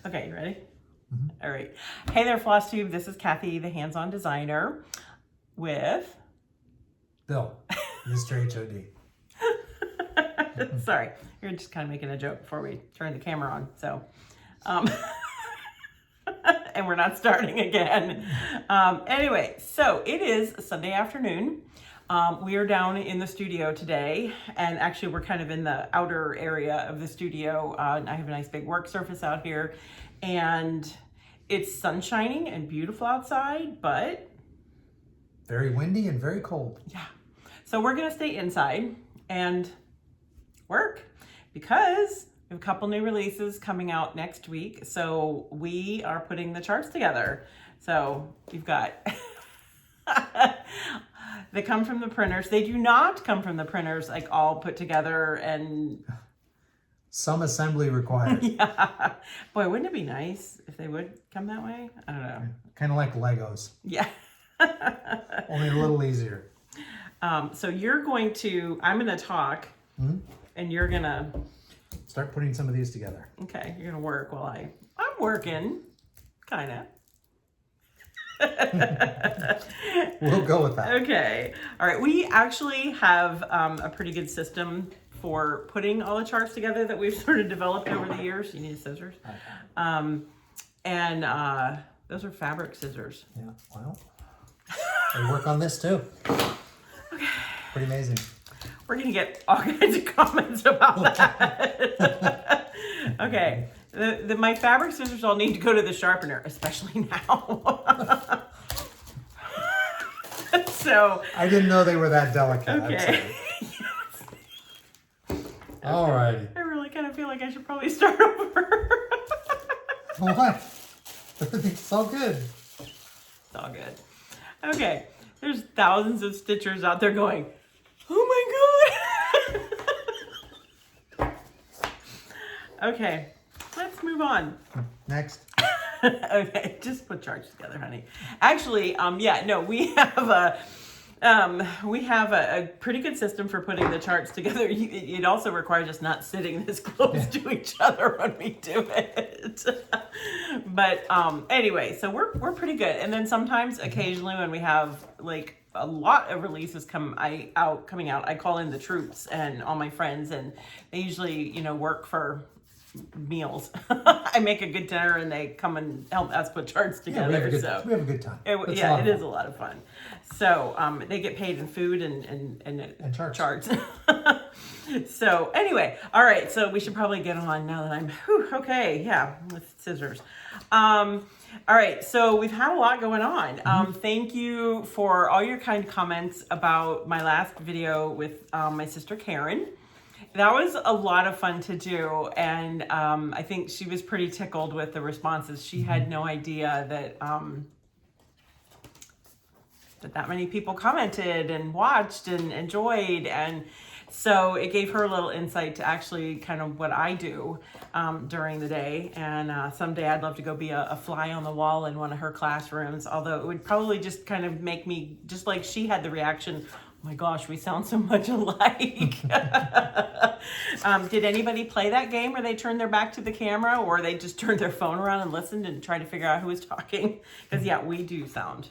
Okay, you ready? All right. Hey there, FlossTube. This is Cathy, the hands-on designer, with Bill, Mr. HOD. Sorry, you're just kind of making a joke before we turn the camera on. So, and we're not starting again. Anyway, so it is Sunday afternoon. We are down in the studio today, and actually we're kind of in the outer area of the studio. I have a nice big work surface out here, and it's sun shining and beautiful outside, but very windy and very cold. Yeah. So we're gonna stay inside and work because we have a couple new releases coming out next week. So we are putting the charts together. So you've got they come from the printers. They do not come from the printers like all put together and some assembly required. Yeah. Boy, wouldn't it be nice if they would come that way? I don't know. Kind of like Legos. Yeah. Only a little easier. So you're going to, I'm going to talk and you're going to start putting some of these together. Okay. You're going to work while I'm working, kind of. We'll go with that. Okay. All right. We actually have a pretty good system for putting all the charts together that we've sort of developed over the years. You need scissors. Okay. And those are fabric scissors. Yeah. Well, they work on this too. Okay. Pretty amazing. We're going to get all kinds of comments about that. Okay. My fabric scissors all need to go to the sharpener, especially now. So I didn't know they were that delicate. Okay. All righty. I really kind of feel like I should probably start over. What? It's all good. It's all good. Okay. There's thousands of stitchers out there going, oh my God. Okay. Let's move on. Next. Okay. Just put charts together, honey. Actually, yeah, no, we have a pretty good system for putting the charts together. It also requires us not sitting this close to each other when we do it. But anyway, so we're pretty good. And then sometimes, occasionally, when we have like a lot of releases coming out, I call in the troops and all my friends, and they usually, work for meals. I make a good dinner and they come and help us put charts together. We have a good time. It is a lot of fun. So they get paid in food and charts. So anyway, all right. So we should probably get on now that I'm okay. Yeah, with scissors. All right. So we've had a lot going on. Thank you for all your kind comments about my last video with my sister Karen. That was a lot of fun to do, and I think she was pretty tickled with the responses. She had no idea that many people commented and watched and enjoyed, and so it gave her a little insight to actually kind of what I do during the day. And someday I'd love to go be a fly on the wall in one of her classrooms, although it would probably just kind of make me, just like she had the reaction, oh my gosh, we sound so much alike. Did anybody play that game where they turned their back to the camera, or they just turned their phone around and listened and tried to figure out who was talking? Because yeah, we do sound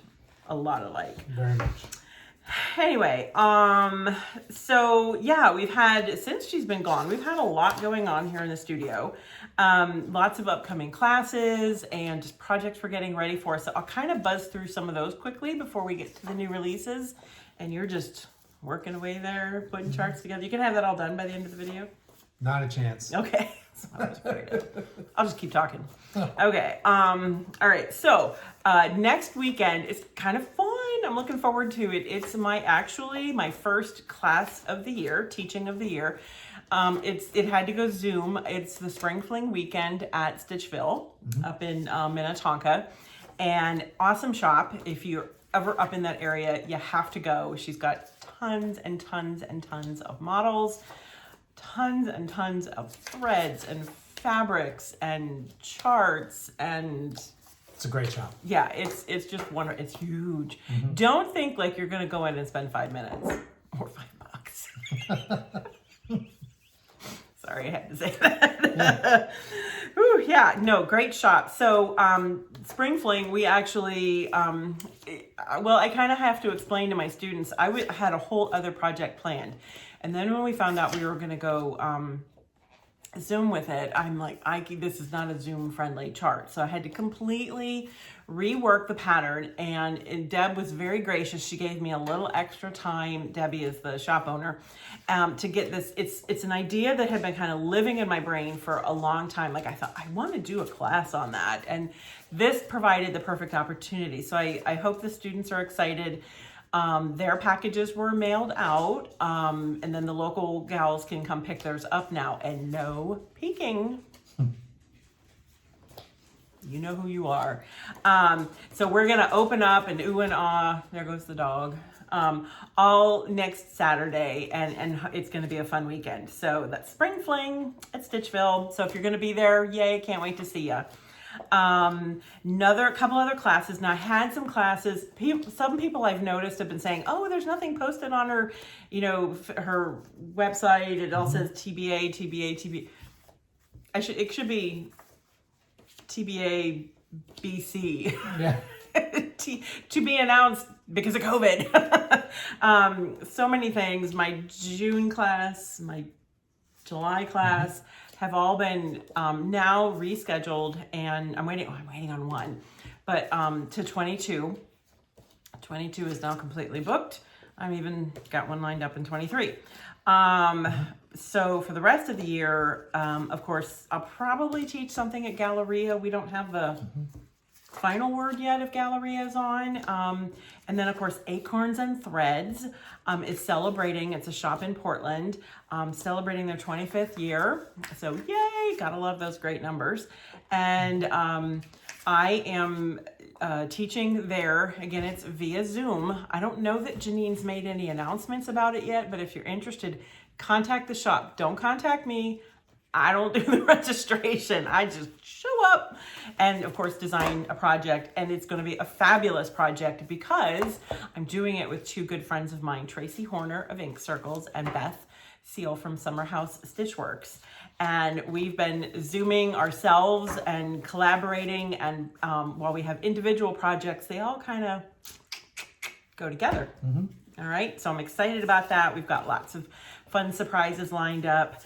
a lot alike. Very much. Anyway, so yeah, we've had, since she's been gone, we've had a lot going on here in the studio. Lots of upcoming classes and just projects we're getting ready for. So I'll kind of buzz through some of those quickly before we get to the new releases. And you're just working away there, putting charts together. You can have that all done by the end of the video? Not a chance. Okay. I'll just keep talking. Okay. All right. So next weekend is kind of fun. I'm looking forward to it. It's my first class of the year, teaching of the year. It had to go Zoom. It's the Spring Fling weekend at Stitchville up in Minnetonka. And awesome shop. If you're ever up in that area, you have to go. She's got tons and tons and tons of models, tons and tons of threads and fabrics and charts, and it's a great shop. Yeah, it's just wonderful. It's huge. Don't think like you're gonna go in and spend 5 minutes or $5. Sorry, I had to say that. Ooh, yeah, no, great shop. So, Spring Fling, we actually, well, I kind of have to explain to my students, had a whole other project planned. And then when we found out we were going to go Zoom with it, I'm like, this is not a Zoom friendly chart. So I had to completely rework the pattern, and Deb was very gracious. She gave me a little extra time. Debbie is the shop owner, to get this. It's an idea that had been kind of living in my brain for a long time. Like I thought, I want to do a class on that. And this provided the perfect opportunity. So I hope the students are excited. Their packages were mailed out, and then the local gals can come pick theirs up now, and no peeking. You know who you are. So we're gonna open up and ooh and ah, there goes the dog, all next Saturday, and it's gonna be a fun weekend. So that's Spring Fling at Stitchville. So if you're gonna be there, yay, can't wait to see ya. Couple other classes. Now I had some classes. Some people I've noticed have been saying, "Oh, there's nothing posted on her, her website. It all says TBA, TBA, TBA." It should be TBA BC. Yeah. To be announced because of COVID. So many things. My June class, my July class. Have all been now rescheduled, and I'm waiting on one, but to 22. 22 is now completely booked. I'm even got one lined up in 23. So for the rest of the year, of course, I'll probably teach something at Galleria. We don't have the final word yet if Galleria is on. And then of course, Acorns and Threads is celebrating. It's a shop in Portland, celebrating their 25th year. So yay, gotta love those great numbers. And I am teaching there. Again, it's via Zoom. I don't know that Janine's made any announcements about it yet, but if you're interested, contact the shop. Don't contact me. I don't do the registration. I just show up and of course design a project, and it's going to be a fabulous project because I'm doing it with two good friends of mine, Tracy Horner of Ink Circles and Beth Seal from Summer House Stitchworks. And we've been Zooming ourselves and collaborating, and while we have individual projects, they all kind of go together. All right, so I'm excited about that. We've got lots of fun surprises lined up.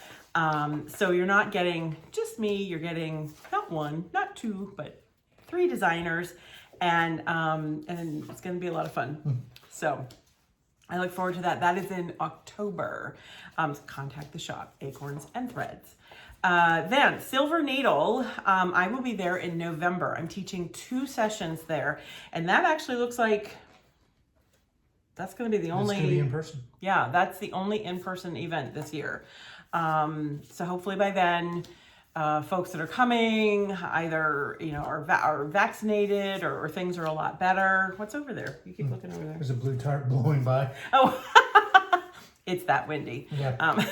So you're not getting just me, you're getting not one, not two, but 3 designers, and it's going to be a lot of fun. So I look forward to that. That is in October. Contact the shop, Acorns and Threads. Then Silver Needle, I will be there in November. I'm teaching 2 sessions there, and that actually looks like that's going to be the only. It's going to be in person. Yeah, that's the only in-person event this year. So hopefully by then, folks that are coming either, are vaccinated or things are a lot better. What's over there? You keep looking over there. There's a blue tart blowing by. Oh, it's that windy. Yeah.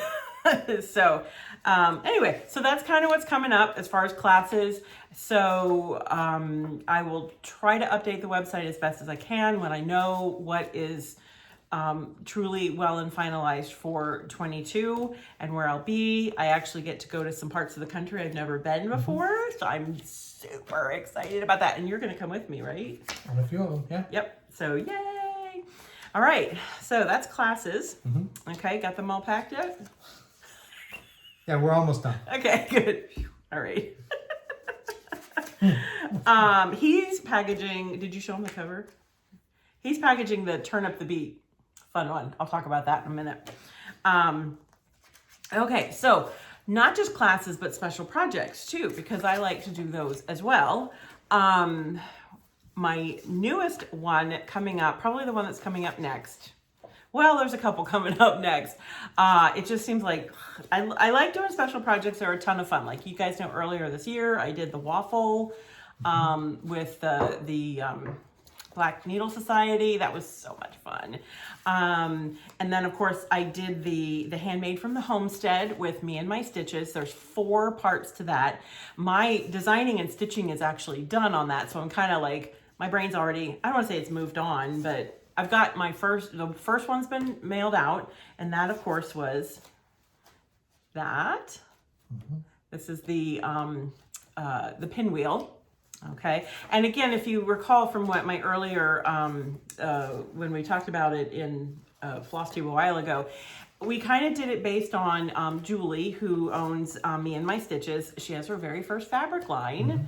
Anyway, so that's kind of what's coming up as far as classes. So, I will try to update the website as best as I can when I know what is truly well and finalized for 22 and where I'll be. I actually get to go to some parts of the country I've never been before, so I'm super excited about that. And you're going to come with me, right? On a few of them, yeah. Yep. So yay! All right. So that's classes. Okay, got them all packed yet? Yeah, we're almost done. Okay, good. All right. He's packaging. Did you show him the cover? He's packaging the Turnip the Beet. Fun one. I'll talk about that in a minute. Okay, so not just classes, but special projects too, because I like to do those as well. My newest one coming up, probably the one that's coming up next. Well, there's a couple coming up next. It just seems like I like doing special projects. They're a ton of fun. Like you guys know, earlier this year, I did the waffle with the Black Needle Society. That was so much fun. And then of course I did the handmade from the homestead with me and my stitches. There's 4 parts to that. My designing and stitching is actually done on that. So I'm kind of like, my brain's already, I don't want to say it's moved on, but I've got the first one's been mailed out. And that of course was that. This is the the pinwheel. Okay, and again, if you recall from what my earlier, when we talked about it in FlossTube a while ago, we kind of did it based on Julie, who owns Me and My Stitches. She has her very first fabric line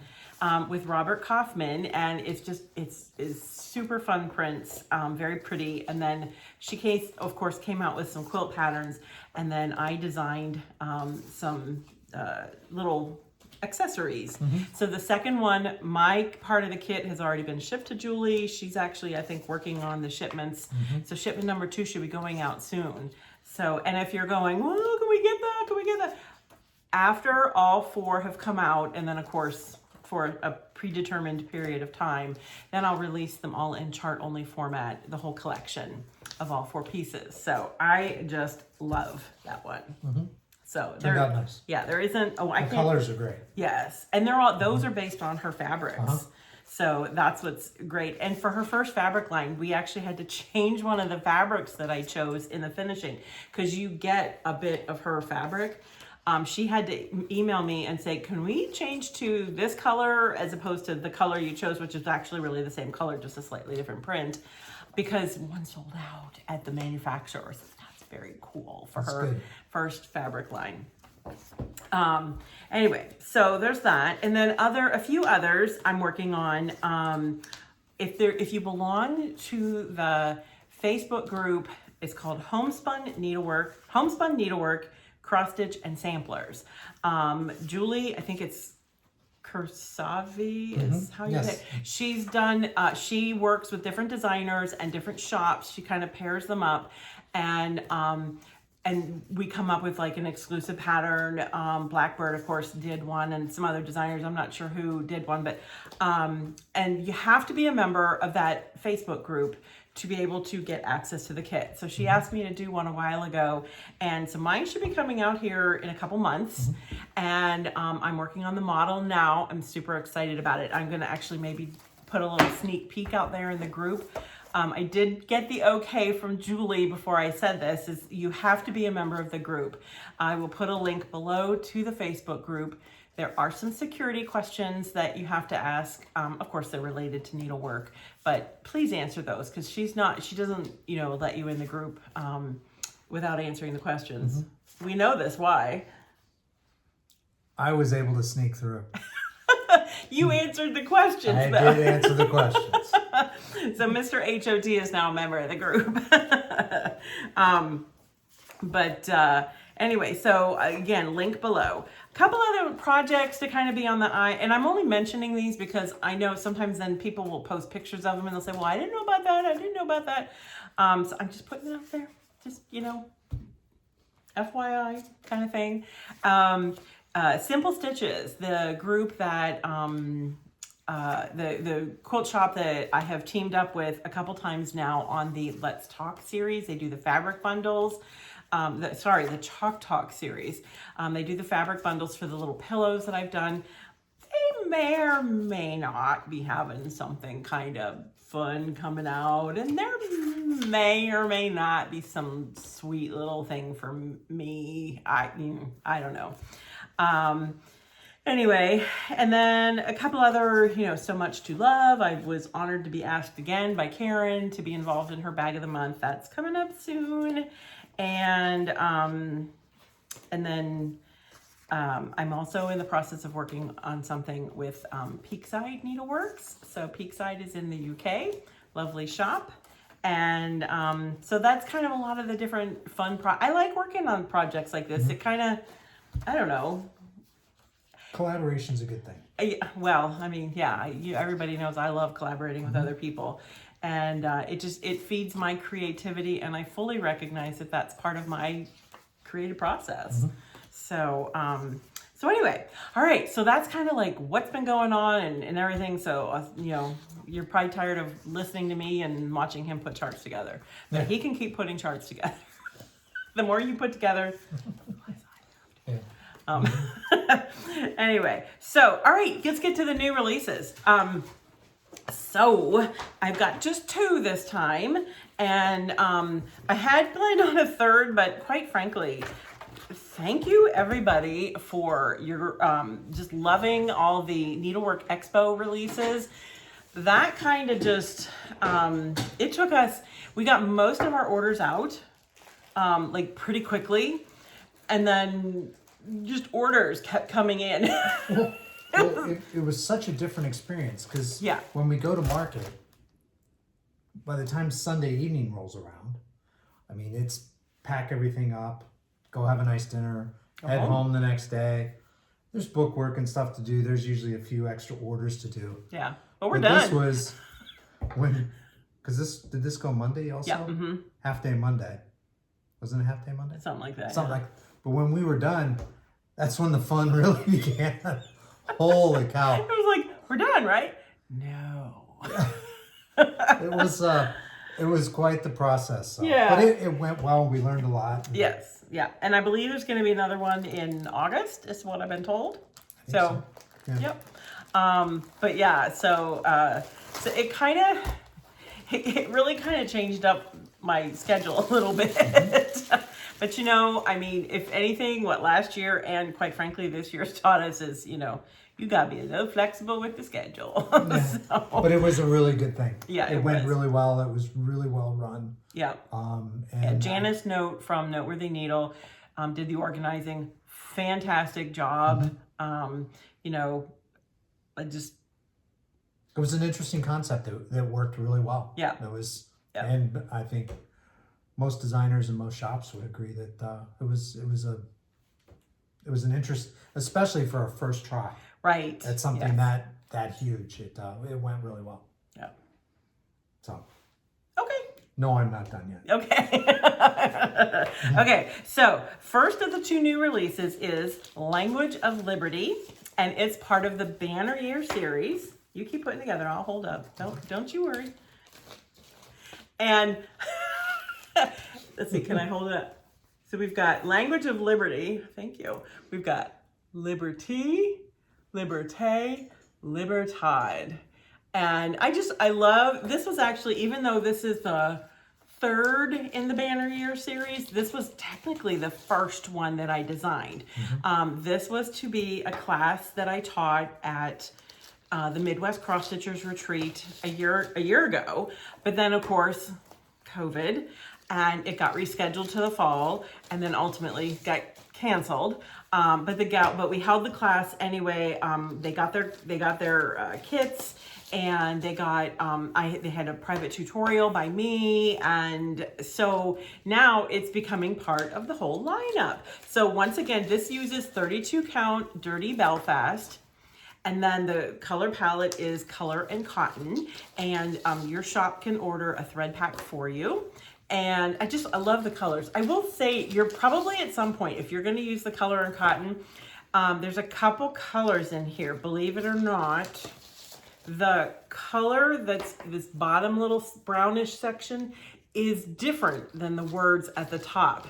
with Robert Kaufman, and it's super fun prints, very pretty. And then she of course came out with some quilt patterns, and then I designed some little accessories. So the second one, my part of the kit has already been shipped to Julie. She's actually, I think, working on the shipments. So shipment number 2 should be going out soon. So, and if you're going, well, can we get that? Can we get that? After all 4 have come out, and then of course, for a predetermined period of time, then I'll release them all in chart only format, the whole collection of all 4 pieces. So I just love that one. So Turned out nice. Yeah, there isn't. Oh, I The can't. colors are great. Yes, and they're all. Those are based on her fabrics. So that's what's great. And for her first fabric line, we actually had to change one of the fabrics that I chose in the finishing, because you get a bit of her fabric. She had to email me and say, can we change to this color as opposed to the color you chose, which is actually really the same color, just a slightly different print, because one sold out at the manufacturers. Very cool for her first fabric line. Anyway, so there's that, and then a few others I'm working on. If you belong to the Facebook group, it's called Homespun Needlework, Cross Stitch and Samplers. Julie, I think it's Kursavi is how you say it. She's done. She works with different designers and different shops. She kind of pairs them up, and we come up with like an exclusive pattern. Blackbird, of course, did one, and some other designers. I'm not sure who did one, but and you have to be a member of that Facebook group to be able to get access to the kit. So she asked me to do one a while ago, and so mine should be coming out here in a couple months. And I'm working on the model now. I'm super excited about it. I'm gonna actually maybe put a little sneak peek out there in the group. I did get the okay from Julie before I said this, is you have to be a member of the group. I will put a link below to the Facebook group. There are some security questions that you have to ask. Of course, they're related to needlework, but please answer those, because she doesn't, let you in the group without answering the questions. We know this, why? I was able to sneak through. You answered the questions, I though. did answer the questions. So Mr. HOT is now a member of the group. Anyway, so again, link below. A couple other projects to kind of be on the eye, and I'm only mentioning these because I know sometimes then people will post pictures of them and they'll say, well, I didn't know about that, I didn't know about that. So I'm just putting it out there, just, FYI kind of thing. Simple Stitches, the group that, the quilt shop that I have teamed up with a couple times now on the Let's Talk series. They do the fabric bundles. The Chalk Talk series. They do the fabric bundles for the little pillows that I've done. They may or may not be having something kind of fun coming out, and there may or may not be some sweet little thing for me. I don't know. Anyway, and then a couple other, So Much to Love. I was honored to be asked again by Karen to be involved in her bag of the month. That's coming up soon. And then I'm also in the process of working on something with Peakside Needleworks. So Peakside is in the UK, lovely shop. And so that's kind of a lot of the different fun I like working on projects like this. It kind of, I don't know. Collaboration's a good thing. Well, I mean, everybody knows I love collaborating with other people. And it feeds my creativity, and I fully recognize that that's part of my creative process. So anyway, all right, so that's kind of like what's been going on and everything. So, you're probably tired of listening to me and watching him put charts together. But he can keep putting charts together. The more you put together, the less I have to. Anyway, so, all right, let's get to the new releases. So I've got just 2 this time, and I had planned on a third, but quite frankly, thank you everybody for your just loving all the Needlework Expo releases. That kind of just, it took us, we got most of our orders out like pretty quickly, and then just orders kept coming in. Well, it was such a different experience because Yeah. when we go to market, by the time Sunday evening rolls around, I mean, it's pack everything up, go have a nice dinner, head home the next day. There's bookwork and stuff to do. There's usually a few extra orders to do. Yeah, but we're done. This was when, because did this go Monday also? Yeah. Half day Monday. Wasn't it half day Monday? Something like that. Something like, but when we were done, that's when the fun really began. Holy cow. It was like, we're done, right? No. It was quite the process. So. Yeah. But it went well. We learned a lot. Yes. Yeah. And I believe there's going to be another one in August, is what I've been told. So, Yeah. yep. But yeah, so it kind of, it really kind of changed up my schedule a little bit. But you know, I mean, if anything, what last year and quite frankly this year's taught us is, you know, you gotta be a little flexible with the schedule. Yeah. So, But it was a really good thing. Yeah, It it went was. really well. It was really well run. yeah. And Janice Note from Noteworthy Needle did the organizing. Fantastic job. You know, I just, it was an interesting concept that worked really well. Yeah. It was, Yeah. and I think most designers and most shops would agree that it was an interest, especially for a first try. right. At something Yes. that huge. It went really well. Yeah. So Okay. no, I'm not done yet. Okay. Okay, so first of the two new releases is Language of Liberty, and it's part of the Banner Year series. You keep putting together, I'll hold up. Don't you worry. And let's see, can I hold it up? So we've got Language of Liberty. Thank you. We've got Liberty, Liberté, Libertad. And I love, this was actually, even though this is the third in the Banner Year series, this was technically the first one that I designed. This was to be a class that I taught at the Midwest Cross Stitchers Retreat a year ago. But then of course, COVID, and it got rescheduled to the fall, and then ultimately got canceled. But we held the class anyway. They got their kits, and they got they had a private tutorial by me, and so now it's becoming part of the whole lineup. So once again, this uses 32 count Dirty Belfast. And then the color palette is color and cotton, and your shop can order a thread pack for you. And I love the colors. I will say, you're probably at some point, if you're going to use the color and cotton, there's a couple colors in here, believe it or not. The color that's this bottom little brownish section is different than the words at the top.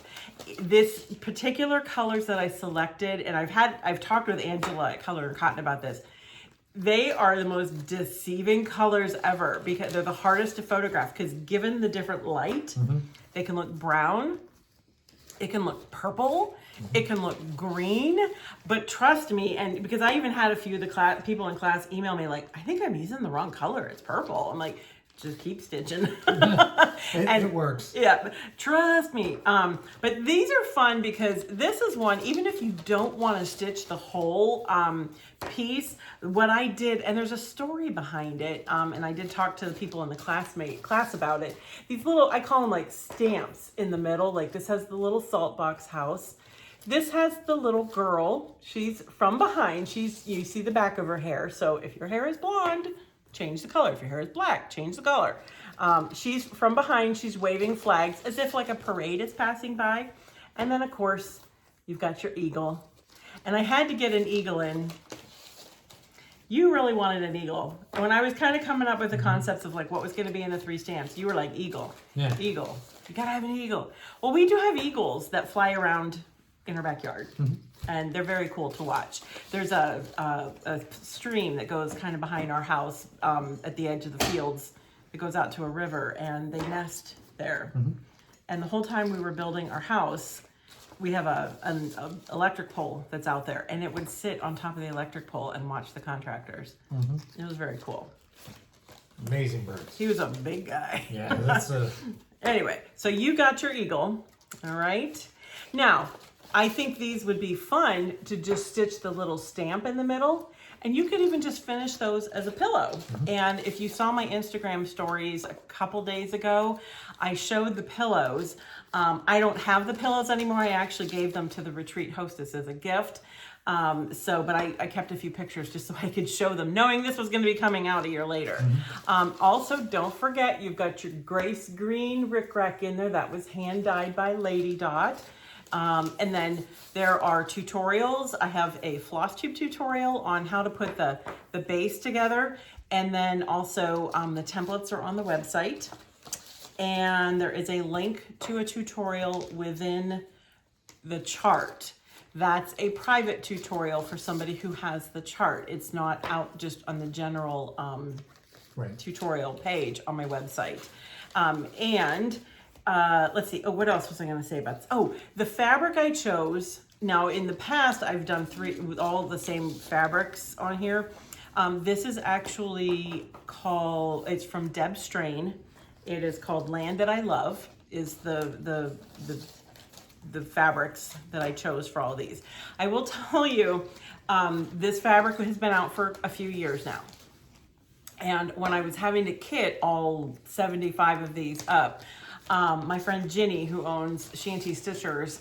This particular colors that I selected, and I've talked with Angela at Color and Cotton about this. They are the most deceiving colors ever because they're the hardest to photograph, because given the different light, they can look brown, it can look purple, it can look green, but trust me, and because I even had a few of the people in class email me like, I think I'm using the wrong color, it's purple. I'm like, just keep stitching. It works. Yeah, trust me. But these are fun because this is one, even if you don't want to stitch the whole piece, what I did, and there's a story behind it, and I did talk to the people in the class about it. These little, I call them like stamps in the middle, like this has the little salt box house. This has the little girl. She's from behind. You see the back of her hair. So if your hair is blonde, change the color. If your hair is black, change the color. She's from behind, she's waving flags as if like a parade is passing by. And then of course, you've got your eagle. And I had to get an eagle in. You really wanted an eagle. When I was kind of coming up with the concepts of like what was gonna be in the 3 stamps, you were like, eagle, Yeah. eagle. You gotta have an eagle. Well, we do have eagles that fly around in our backyard. And they're very cool to watch. There's a stream that goes kind of behind our house at the edge of the fields. It goes out to a river, and they nest there. And the whole time we were building our house, we have an electric pole that's out there, and it would sit on top of the electric pole and watch the contractors. It was very cool. Amazing birds. He was a big guy. Yeah, that's a... Anyway, so you got your eagle, all right? Now, I think these would be fun to just stitch the little stamp in the middle, and you could even just finish those as a pillow. And if you saw my Instagram stories a couple days ago, I showed the pillows. I don't have the pillows anymore. I actually gave them to the retreat hostess as a gift. But I kept a few pictures just so I could show them, knowing this was going to be coming out a year later. Also, don't forget, you've got your Grace Green rickrack in there. That was hand dyed by Lady Dot. And then there are tutorials. I have a FlossTube tutorial on how to put the base together. And then also the templates are on the website. And there is a link to a tutorial within the chart. That's a private tutorial for somebody who has the chart. It's not out just on the general tutorial page on my website. Let's see. Oh, what else was I going to say about this? Oh, the fabric I chose. Now, in the past, I've done 3 with all the same fabrics on here. This is actually called, it's from Deb Strain. It is called Land That I Love, is the fabrics that I chose for all these. I will tell you, this fabric has been out for a few years now. And when I was having to kit all 75 of these up, my friend Ginny, who owns Shanty Stitchers,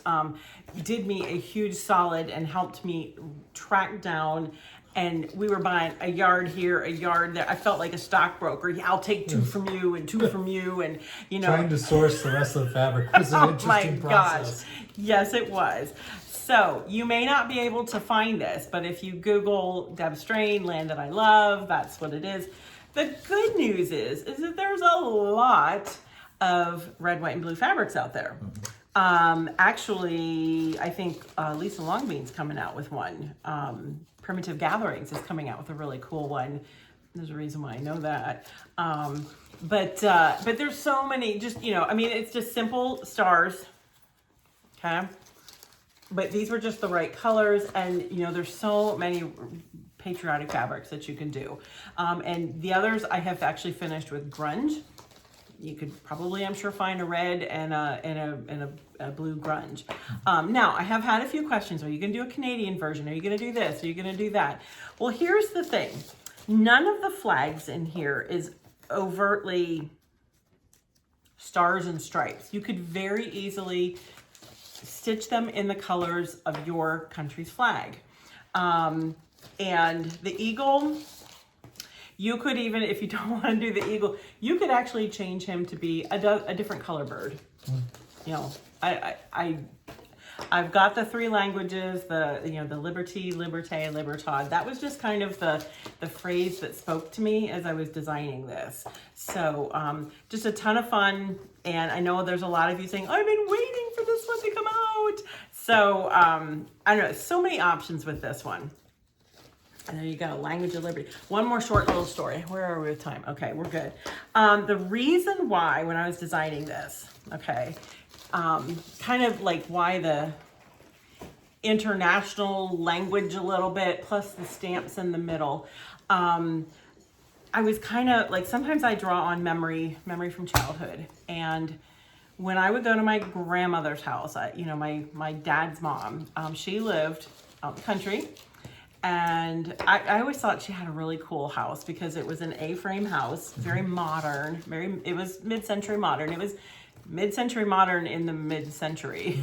did me a huge solid and helped me track down. And we were buying a yard here, a yard there. I felt like a stockbroker. Yeah, I'll take 2 from you and 2 from you, and you know. Trying to source the rest of the fabric was an interesting process. Gosh, yes, it was. So you may not be able to find this, but if you Google Deb Strain, Land That I Love, that's what it is. The good news is that there's a lot of red, white, and blue fabrics out there. Actually, I think Lisa Longbean's coming out with one. Primitive Gatherings is coming out with a really cool one. There's a reason why I know that. But there's so many, just, you know, I mean, it's just simple stars, okay? But these were just the right colors, and, you know, there's so many patriotic fabrics that you can do. And the others I have actually finished with grunge. You could probably, I'm sure, find a red and a blue grunge. Now, I have had a few questions. Are you going to do a Canadian version? Are you going to do this? Are you going to do that? Well, here's the thing. None of the flags in here is overtly stars and stripes. You could very easily stitch them in the colors of your country's flag. And the eagle, you could even, if you don't want to do the eagle, you could actually change him to be a different color bird. You know, I've got the 3 languages, the liberty, liberté, libertad. That was just kind of the phrase that spoke to me as I was designing this. So just a ton of fun. And I know there's a lot of you saying, I've been waiting for this one to come out. So I don't know, so many options with this one. And there you go, Language of Liberty. One more short little story. Where are we with time? Okay, we're good. The reason why, when I was designing this, okay, kind of like why the international language a little bit, plus the stamps in the middle. I was kind of like, sometimes I draw on memory from childhood. And when I would go to my grandmother's house, my dad's mom, she lived out in the country. And I always thought she had a really cool house because it was an A-frame house, very modern, it was mid-century modern. It was mid-century modern in the mid-century.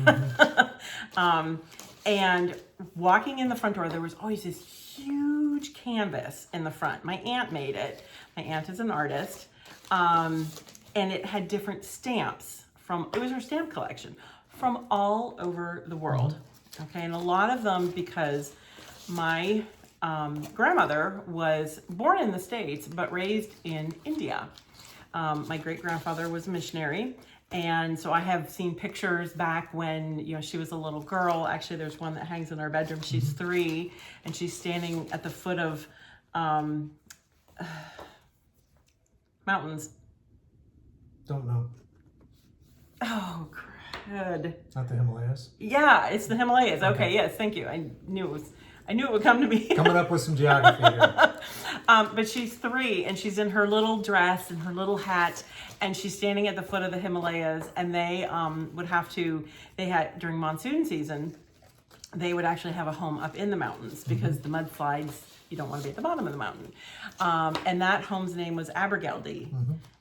And walking in the front door, there was always this huge canvas in the front. My aunt made it. My aunt is an artist. And it had different stamps it was her stamp collection from all over the world. Okay, and a lot of them because my grandmother was born in the States, but raised in India. My great-grandfather was a missionary. And so I have seen pictures back when, she was a little girl. Actually, there's one that hangs in our bedroom. She's 3, and she's standing at the foot of mountains. Don't know. Oh, crap. head. Not the Himalayas. Yeah, it's the Himalayas. Okay, yes, thank you. I knew it would come to me. Coming up with some geography here. But she's 3 and she's in her little dress and her little hat and she's standing at the foot of the Himalayas, and they had during monsoon season, they would actually have a home up in the mountains because the mudslides, you don't want to be at the bottom of the mountain. And that home's name was Abergeldy.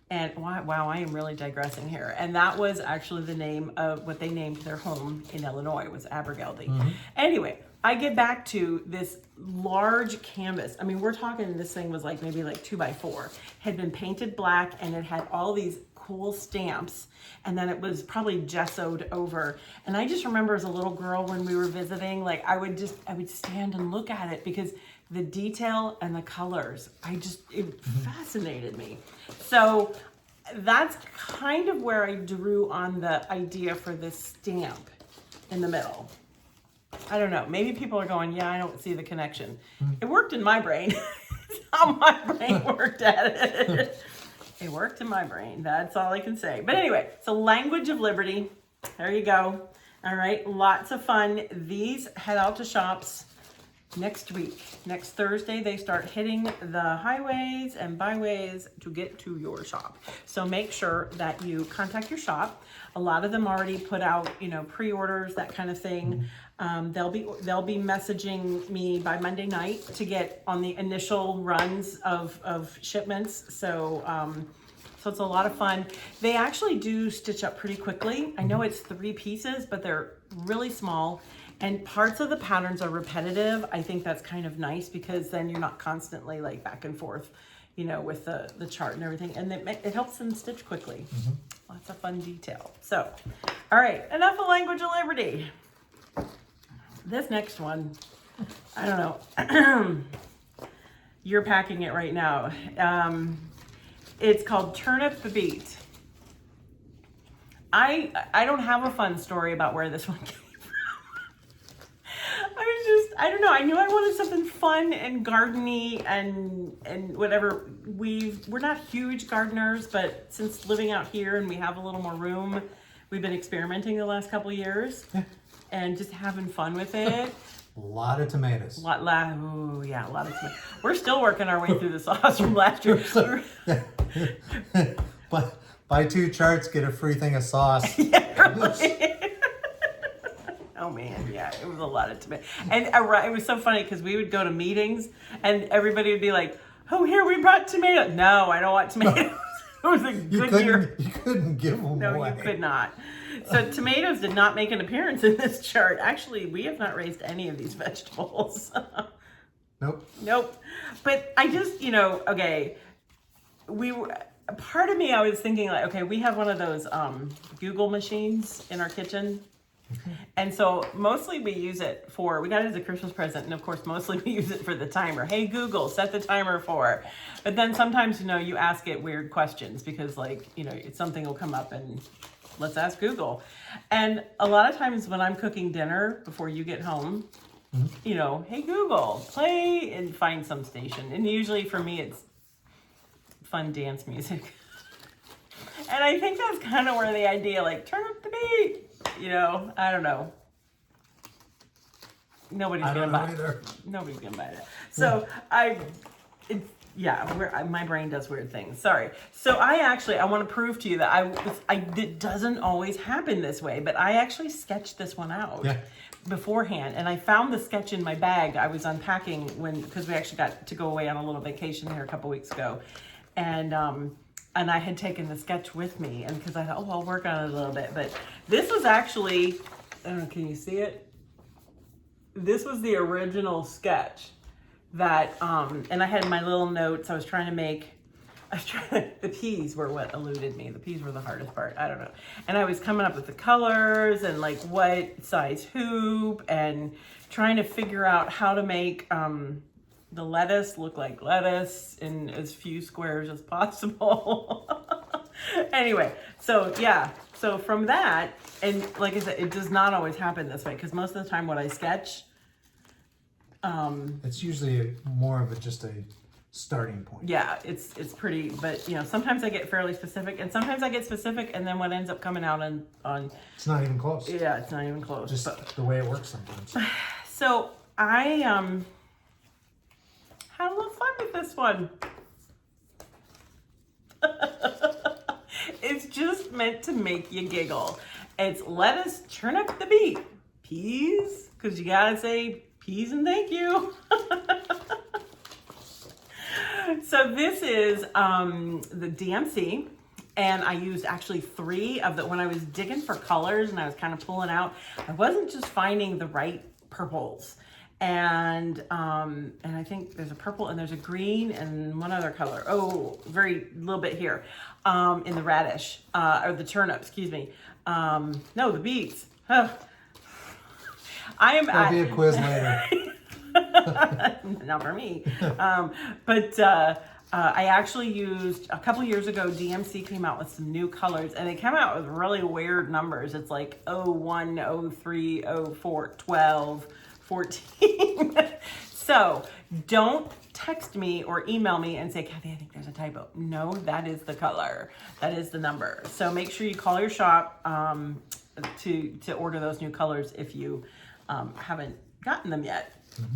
And wow, I am really digressing here. And that was actually the name of what they named their home in Illinois, was Abergeldy. Anyway, I get back to this large canvas. I mean, we're talking, this thing was like maybe like 2x4, had been painted black, and it had all these cool stamps, and then it was probably gessoed over. And I just remember as a little girl when we were visiting, like I would stand and look at it because the detail and the colors, it fascinated me. So that's kind of where I drew on the idea for this stamp in the middle. I don't know, maybe people are going, yeah, I don't see the connection. It worked in my brain. It's how my brain worked at it. It worked in my brain, that's all I can say. But anyway, so Language of Liberty, there you go. All right, lots of fun. These head out to shops next week. Next Thursday, they start hitting the highways and byways to get to your shop. So make sure that you contact your shop. A lot of them already put out, pre-orders, that kind of thing. They'll be messaging me by Monday night to get on the initial runs of shipments. So it's a lot of fun. They actually do stitch up pretty quickly. I know it's 3 pieces, but they're really small. And parts of the patterns are repetitive. I think that's kind of nice because then you're not constantly like back and forth, with the chart and everything. And it helps them stitch quickly. Lots of fun detail. So, all right, enough of Language of Liberty. This next one, I don't know. You're packing it right now. It's called Turnip the Beet. I don't have a fun story about where this one came from. I don't know. I knew I wanted something fun and gardeny and whatever. We're not huge gardeners, but since living out here and we have a little more room, we've been experimenting the last couple of years and just having fun with it. A lot of tomatoes. A lot of tomatoes. We're still working our way through the sauce from last year. But buy 2 charts, get a free thing of sauce. Yeah, really. Oh man, yeah, it was a lot of tomatoes. And it was so funny because we would go to meetings and everybody would be like, oh, here, we brought tomatoes. No, I don't want tomatoes. It was a good year. You couldn't give them away. No, you could not. So tomatoes did not make an appearance in this chart. Actually, we have not raised any of these vegetables. Nope. But I just, part of me, I was thinking like, okay, we have one of those Google machines in our kitchen. And so mostly we use it we got it as a Christmas present, and of course mostly we use it for the timer. Hey Google, set the timer for. But then sometimes you ask it weird questions because something will come up and let's ask Google. And a lot of times when I'm cooking dinner before you get home, hey Google, play and find some station. And usually for me it's fun dance music. And I think that's kind of where the idea turn up the beat. I don't know. Nobody's gonna buy it. Nobody's gonna buy it. So my brain does weird things. Sorry. So I want to prove to you that it doesn't always happen this way, but I actually sketched this one out beforehand, and I found the sketch in my bag. I was unpacking because we actually got to go away on a little vacation here a couple weeks ago, and I had taken the sketch with me, and because I thought, I'll work on it a little bit. But this was actually, I don't know, can you see it? This was the original sketch that, and I had my little notes. The peas were what eluded me. The peas were the hardest part. I don't know. And I was coming up with the colors and what size hoop and trying to figure out how to make, the lettuce look like lettuce in as few squares as possible. Anyway, so from that, and like I said, it does not always happen this way because most of the time what I sketch, it's usually more of just a starting point. Yeah, it's pretty, but you know, sometimes I get fairly specific, and sometimes I get specific, and then what ends up coming out on It's not even close. yeah, it's not even close. Just the way it works sometimes. So I had a little fun with this one. It's just meant to make you giggle. It's lettuce, turnip the beet, peas, because you gotta say peas and thank you. So this is the DMC, and I used actually 3 of the, when I was digging for colors and I was kind of pulling out, I wasn't just finding the right purples. And I think there's a purple and there's a green and one other color. Oh, very little bit here in the radish, or the turnip, excuse me. No, the beets. Huh. There'll be a quiz later. Not for me. But I actually used, a couple years ago, DMC came out with some new colors, and they came out with really weird numbers. It's like 01, 03, 04, 12, 14. So don't text me or email me and say, Cathy, I think there's a typo. No, that is the color. That is the number. So make sure you call your shop to order those new colors if you haven't gotten them yet. Mm-hmm.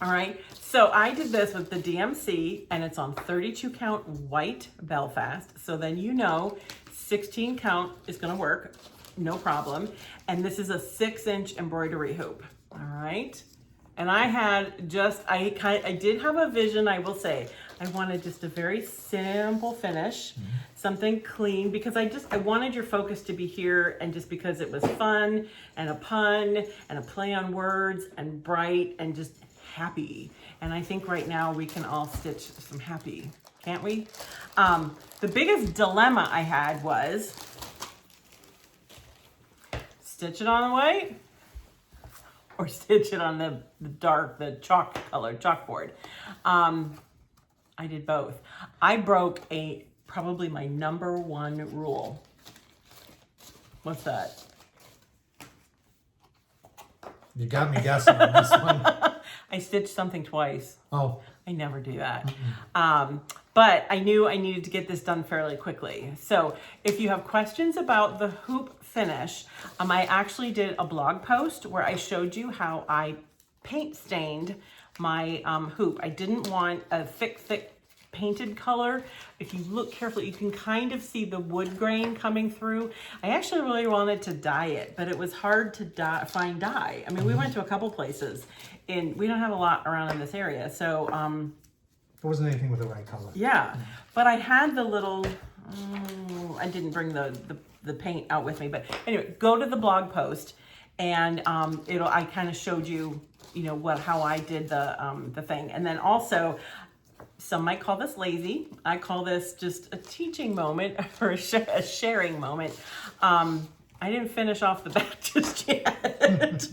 All right, so I did this with the DMC, and it's on 32 count White Belfast. So then you know 16 count is gonna work, no problem. And this is a 6-inch embroidery hoop, all right? And I had just, I did have a vision, I will say. I wanted just a very simple finish, something clean, because I wanted your focus to be here, and just because it was fun and a pun and a play on words and bright and just happy. And I think right now we can all stitch some happy, can't we? The biggest dilemma I had was stitch it on the white or stitch it on the dark, the chalkboard. I did both. I broke probably my #1 rule. What's that? You got me guessing on this one. I stitched something twice. Oh. I never do that. But I knew I needed to get this done fairly quickly. So if you have questions about the hoop finish, I actually did a blog post where I showed you how I paint stained my hoop. I didn't want a thick painted color. If you look carefully, you can kind of see the wood grain coming through. I actually really wanted to dye it, but it was hard to find dye. I mean, we went to a couple places, and we don't have a lot around in this area. So there wasn't anything with the right color. Yeah, but I had the little, I didn't bring the paint out with me, but anyway, go to the blog post, and I kind of showed you, how I did the thing. And then also, some might call this lazy. I call this just a teaching moment or a sharing moment. I didn't finish off the back just yet.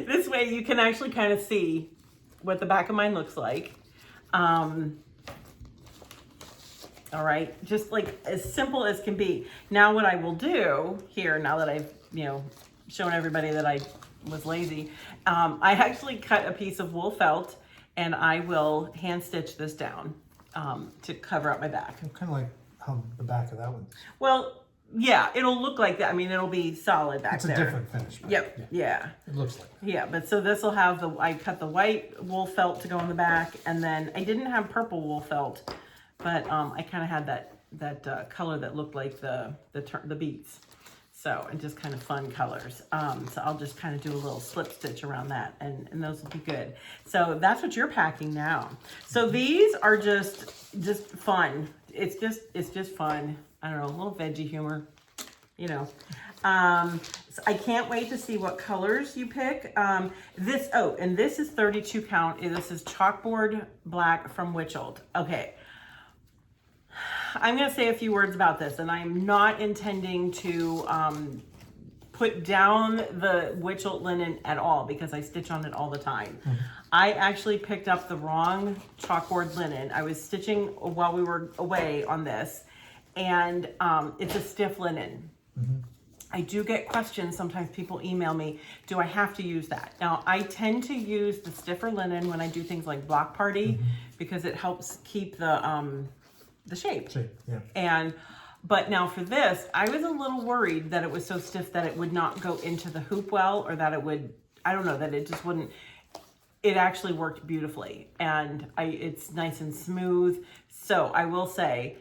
This way you can actually kind of see what the back of mine looks like. All right, just like as simple as can be. Now what I will do here, now that I've, shown everybody that I was lazy, I actually cut a piece of wool felt, and I will hand stitch this down to cover up my back. Kind of like how the back of that one. Well, yeah, it'll look like that. I mean, it'll be solid back there. It's a different finish. Right? Yep, yeah. It looks like that. Yeah, but so this will have I cut the white wool felt to go on the back, and then I didn't have purple wool felt, but I kind of had that color that looked like the beets. So, and just kind of fun colors. So I'll just kind of do a little slip stitch around that, and those will be good. So that's what you're packing now. So these are just fun. It's just fun. I don't know, a little veggie humor, So I can't wait to see what colors you pick. And this is 32 count. This is Chalkboard Black from Witchold. Okay. I'm going to say a few words about this, and I'm not intending to put down the Witchold linen at all, because I stitch on it all the time. Mm-hmm. I actually picked up the wrong chalkboard linen. I was stitching while we were away on this, and it's a stiff linen. Mm-hmm. I do get questions. Sometimes people email me, do I have to use that? Now, I tend to use the stiffer linen when I do things like block party because it helps keep the shape. Yeah. But now for this, I was a little worried that it was so stiff that it would not go into the hoop well, or that it would, I don't know, that it just wouldn't. It actually worked beautifully, and it's nice and smooth. So I will say,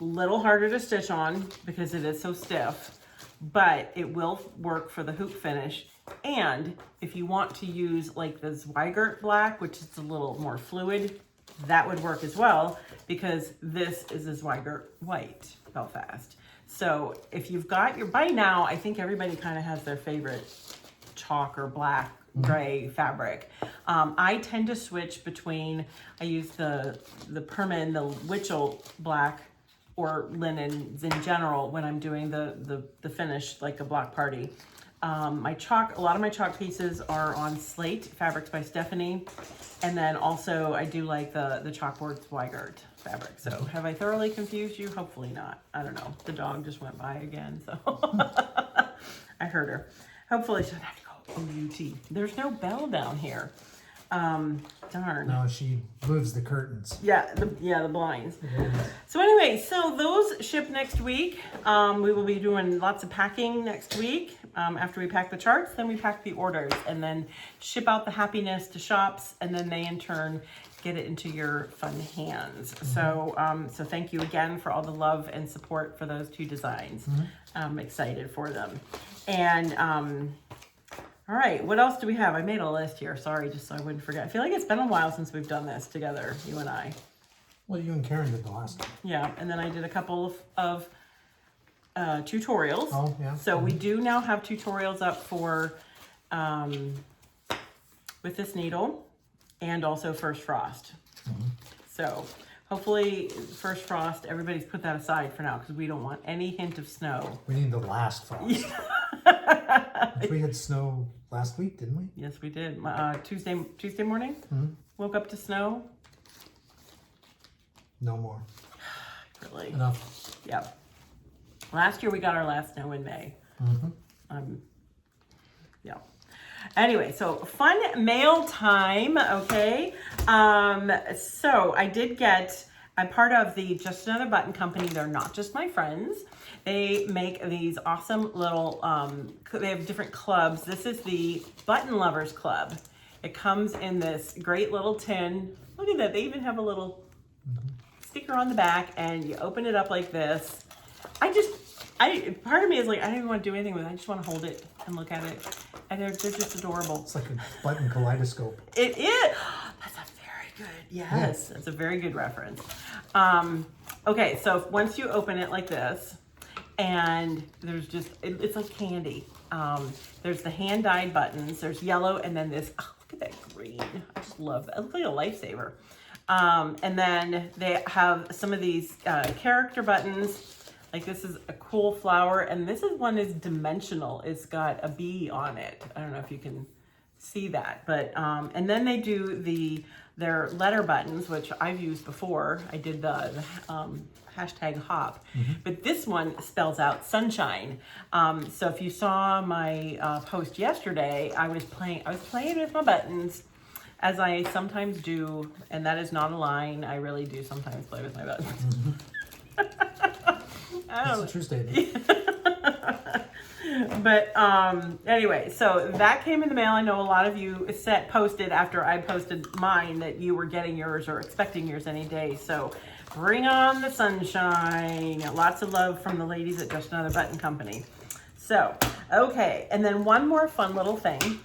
a little harder to stitch on because it is so stiff, but it will work for the hoop finish. And if you want to use like the Zweigart black, which is a little more fluid, that would work as well, because this is a Zweigart White Belfast. So if you've got your, by now, I think everybody kind of has their favorite chalk or black gray fabric. I tend to switch between, I use the Permin, the Witchell black, or linens in general when I'm doing the finish, like a block party. My chalk, a lot of my chalk pieces are on Slate Fabrics by Stephanie. And then also I do like the Chalk Board Zweigart fabric. So have I thoroughly confused you? Hopefully not. I don't know. The dog just went by again, so I heard her. Hopefully she doesn't have to go OUT. There's no bell down here. Darn. No, she moves the curtains. Yeah, the blinds. So anyway, so those ship next week. We will be doing lots of packing next week. After we pack the charts, then we pack the orders and then ship out the happiness to shops, and then they in turn get it into your fun hands. So so thank you again for all the love and support for those two designs. I'm excited for them. And all right, what else do we have? I made a list here, sorry, just so I wouldn't forget. I feel like it's been a while since we've done this together, you and I. Well, you and Karen did the last one. Yeah, and then I did a couple of tutorials. Oh, yeah. So we do now have tutorials up for, with this needle, and also First Frost. So hopefully First Frost, everybody's put that aside for now, because we don't want any hint of snow. We need the last frost. We had snow last week, didn't we? Yes, we did. Tuesday morning, woke up to snow. No more. Really? Enough. Yep. Last year we got our last snow in May. Yeah. Anyway, so fun mail time, okay? So I did get, I'm part of the Just Another Button company. They're not just my friends. They make these awesome little, they have different clubs. This is the Button Lovers Club. It comes in this great little tin. Look at that, they even have a little sticker on the back, and you open it up like this. Part of me is like, I don't even want to do anything with it. I just want to hold it and look at it. And they're just adorable. It's like a button kaleidoscope. It is. That's a very good, yes. That's a very good reference. Okay, so once you open it like this, and there's just, it's like candy. There's the hand-dyed buttons. There's yellow, and then this, oh, look at that green. I just love that. It looks like a lifesaver. And then they have some of these character buttons. Like this is a cool flower, and this one is dimensional. It's got a bee on it. I don't know if you can see that, but and then they do their letter buttons, which I've used before. I did the hashtag hop, but this one spells out sunshine. So if you saw my post yesterday, I was playing with my buttons, as I sometimes do, and that is not a line. I really do sometimes play with my buttons. That's a true statement. But anyway, so that came in the mail. I know a lot of you posted after I posted mine that you were getting yours or expecting yours any day. So bring on the sunshine. Lots of love from the ladies at Just Another Button Company. So, okay. And then one more fun little thing.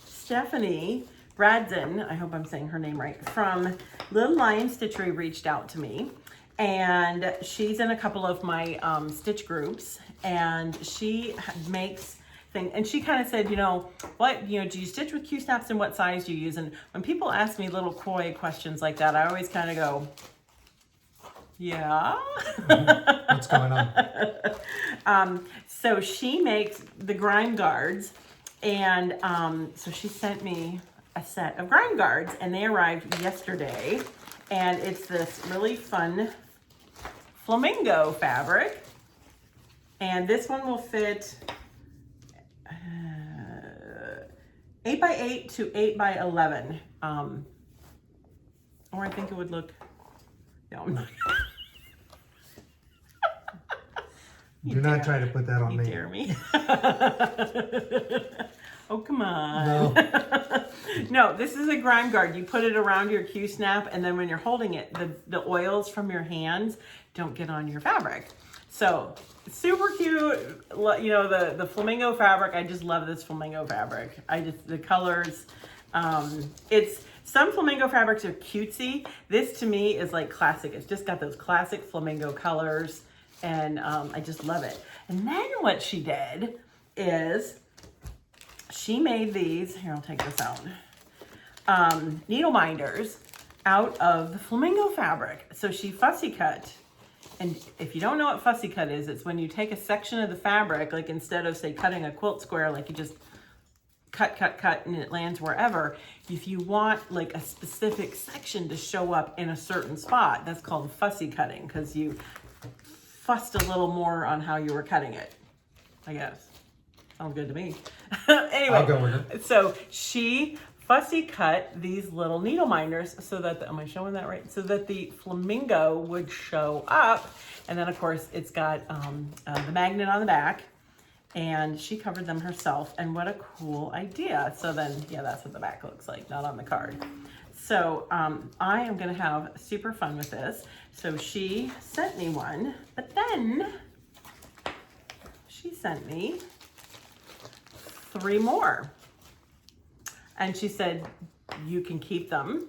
Stephanie Bradzen, I hope I'm saying her name right, from Little Lion Stitchery reached out to me. And she's in a couple of my stitch groups, and she makes things, and she kind of said, do you stitch with Q-snaps, and what size do you use? And when people ask me little coy questions like that, I always kind of go, yeah. What's going on? So she makes the grime guards, and so she sent me a set of grime guards, and they arrived yesterday, and it's this really fun flamingo fabric. And this one will fit 8 by 8 to 8 by 11. Or I think it would look, no, I'm not. Do not try to put that on You me. dare me. Oh, come on. No. No, this is a grime guard. You put it around your Q-snap, and then when you're holding it, the oils from your hands don't get on your fabric. So, super cute. You know, the flamingo fabric, I just love this flamingo fabric. The colors, some flamingo fabrics are cutesy. This to me is like classic. It's just got those classic flamingo colors, and I just love it. And then what she did is she made these, here, I'll take this out, needle minders out of the flamingo fabric. So she fussy cut. And if you don't know what fussy cut is, it's when you take a section of the fabric, like instead of say cutting a quilt square, like you just cut, and it lands wherever. If you want like a specific section to show up in a certain spot, that's called fussy cutting, because you fussed a little more on how you were cutting it, I guess. Sounds good to me. Anyway, I'll go with it. So she fussy cut these little needle minders so that, am I showing that right? So that the flamingo would show up. And then of course it's got the magnet on the back, and she covered them herself. And what a cool idea. So then, yeah, that's what the back looks like, not on the card. So I am gonna have super fun with this. So she sent me one, but then she sent me 3 more. And she said, you can keep them,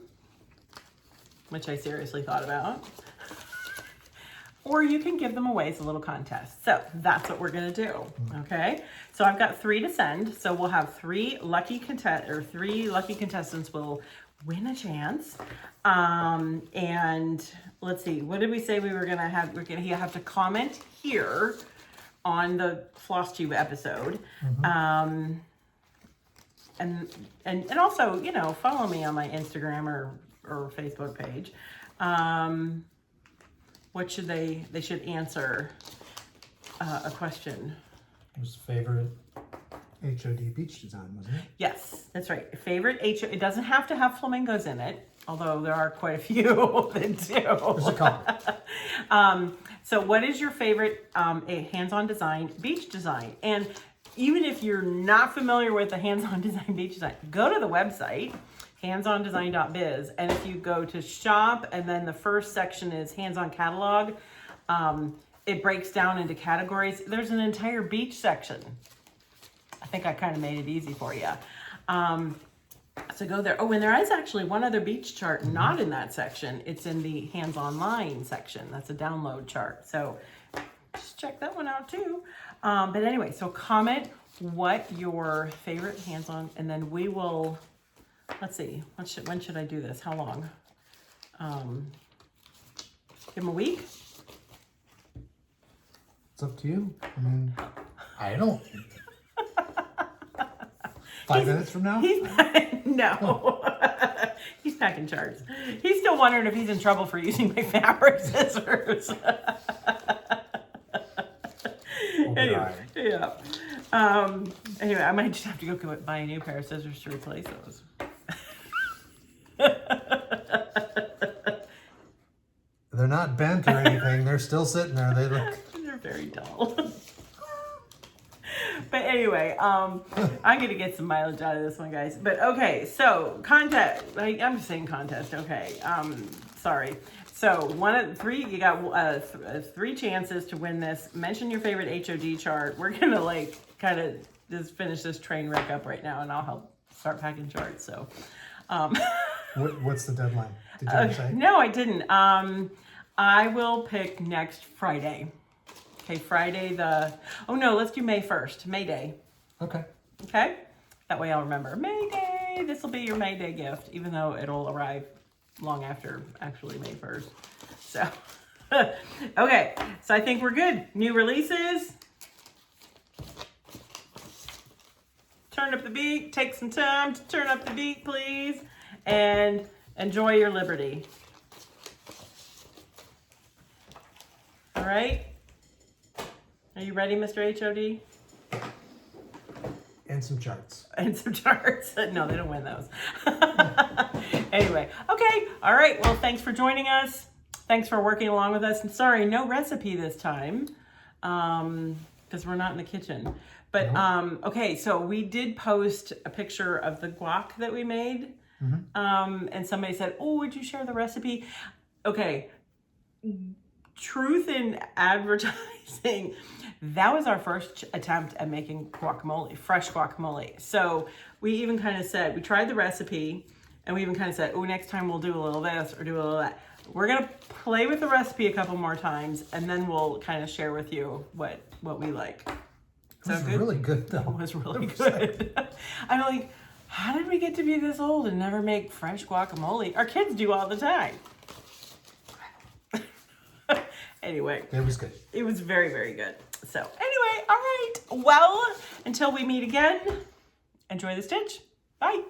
which I seriously thought about, or you can give them away as a little contest. So that's what we're gonna do, okay? So I've got 3 to send. So we'll have 3 lucky contestants will win a chance. And let's see, what did we say we were gonna have? You have to comment here on the FlossTube episode. And also, you know, follow me on my Instagram or Facebook page. What should they should answer a question. It was favorite HOD beach design, wasn't it? Yes, that's right. Favorite it doesn't have to have flamingos in it, although there are quite a few that do. There's a couple. So what is your favorite hands-on design beach design? And even if you're not familiar with the hands-on design beach design, go to the website, handsondesign.biz, and if you go to shop, and then the first section is hands-on catalog, it breaks down into categories. There's an entire beach section. I think I kind of made it easy for you. So go there. Oh, and there is actually one other beach chart not in that section. It's in the hands-on line section. That's a download chart. So just check that one out too. But anyway, so comment what your favorite hands-on, and then we will, let's see, when should I do this? How long? Give them a week? It's up to you. I mean, I don't. 5 minutes from now? No. He's packing charts. He's still wondering if he's in trouble for using my fabric scissors. Anyway, yeah. Anyway, I might just have to go buy a new pair of scissors to replace those. They're not bent or anything. They're still sitting there. They're very dull. But anyway, I'm going to get some mileage out of this one, guys. But okay, so contest. I'm just saying contest. Okay. Sorry. So one of the 3, you got 3 chances to win this. Mention your favorite HOD chart. We're going to kind of just finish this train wreck up right now, and I'll help start packing charts. So, what's the deadline? Did you say? No, I didn't. I will pick next Friday. Okay, Friday oh no, let's do May 1st, May Day. Okay. Okay? That way I'll remember. May Day, this will be your May Day gift, even though it'll arrive long after actually May 1st. So, okay, so I think we're good. New releases. Turn up the beat, take some time to turn up the beat, please, and enjoy your liberty. All right? Are you ready, Mr. HOD? And some charts. And some charts. No, they don't win those. Anyway, okay. All right. Well, thanks for joining us. Thanks for working along with us. And sorry, no recipe this time because we're not in the kitchen. But okay, so we did post a picture of the guac that we made. And somebody said, oh, would you share the recipe? Okay. Truth in advertising. That was our first attempt at making guacamole, fresh guacamole. So we even kind of said, we tried the recipe and we even kind of said, oh, next time we'll do a little this or do a little that. We're going to play with the recipe a couple more times and then we'll kind of share with you what we like. It was really good though. It was really good. I'm like, how did we get to be this old and never make fresh guacamole? Our kids do all the time. Anyway. It was good. It was very, very good. So anyway, all right. Well, until we meet again, enjoy the stitch. Bye.